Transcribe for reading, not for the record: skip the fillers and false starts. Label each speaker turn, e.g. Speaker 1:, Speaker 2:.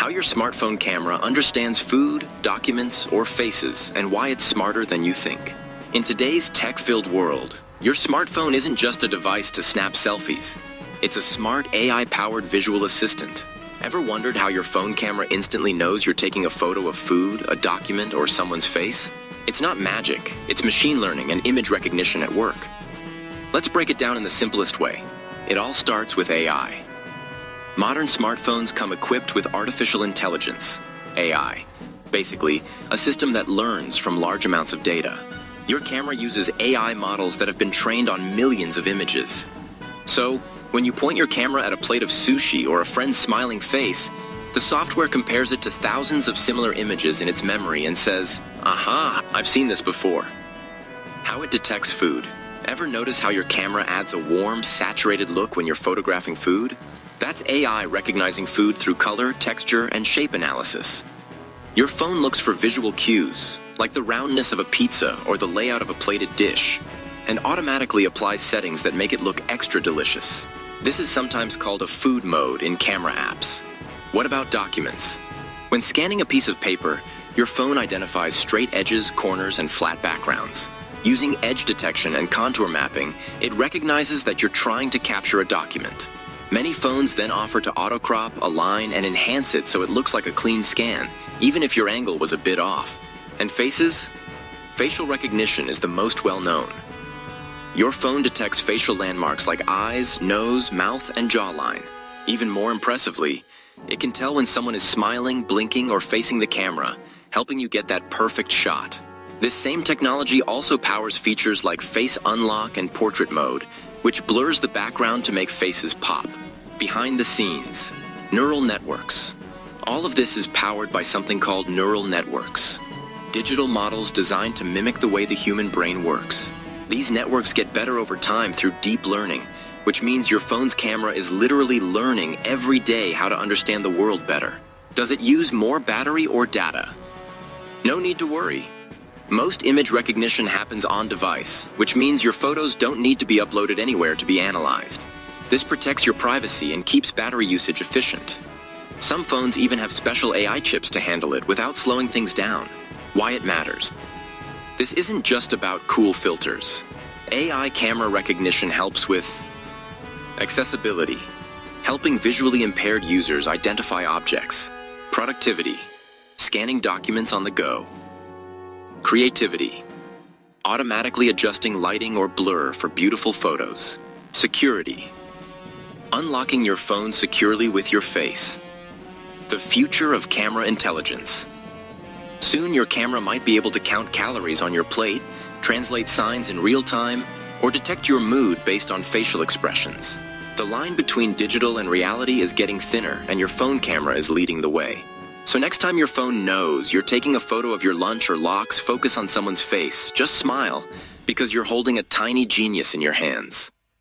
Speaker 1: how your smartphone camera understands food, documents, or faces, and why it's smarter than you think. In today's tech-filled world, your smartphone isn't just a device to snap selfies. It's a smart AI-powered visual assistant. Ever wondered how your phone camera instantly knows you're taking a photo of food, a document, or someone's face? It's not magic, it's machine learning and image recognition at work. Let's break it down in the simplest way. It all starts with AI. Modern smartphones come equipped with artificial intelligence, AI. Basically, a system that learns from large amounts of data. Your camera uses AI models that have been trained on millions of images. So, when you point your camera at a plate of sushi or a friend's smiling face, the software compares it to thousands of similar images in its memory and says, "Aha, I've seen this before." How it detects food. Ever notice how your camera adds a warm, saturated look when you're photographing food? That's AI recognizing food through color, texture, and shape analysis. Your phone looks for visual cues, like the roundness of a pizza or the layout of a plated dish, and automatically applies settings that make it look extra delicious. This is sometimes called a food mode in camera apps. What about documents? When scanning a piece of paper, your phone identifies straight edges, corners, and flat backgrounds. Using edge detection and contour mapping, it recognizes that you're trying to capture a document. Many phones then offer to auto-crop, align, and enhance it so it looks like a clean scan, even if your angle was a bit off. And faces? Facial recognition is the most well-known. Your phone detects facial landmarks like eyes, nose, mouth, and jawline. Even more impressively, it can tell when someone is smiling, blinking, or facing the camera, helping you get that perfect shot. This same technology also powers features like face unlock and portrait mode, which blurs the background to make faces pop. Behind the scenes, neural networks. All of this is powered by something called neural networks. Digital models designed to mimic the way the human brain works. These networks get better over time through deep learning, which means your phone's camera is literally learning every day how to understand the world better. Does it use more battery or data? No need to worry. Most image recognition happens on device, which means your photos don't need to be uploaded anywhere to be analyzed. This protects your privacy and keeps battery usage efficient. Some phones even have special AI chips to handle it without slowing things down. Why it matters. This isn't just about cool filters. AI camera recognition helps with accessibility, helping visually impaired users identify objects, productivity, scanning documents on the go, creativity, automatically adjusting lighting or blur for beautiful photos, security, unlocking your phone securely with your face, the future of camera intelligence. Soon your camera might be able to count calories on your plate, translate signs in real time, or detect your mood based on facial expressions. The line between digital and reality is getting thinner, and your phone camera is leading the way. So next time your phone knows you're taking a photo of your lunch or locks, focus on someone's face. Just smile, because you're holding a tiny genius in your hands.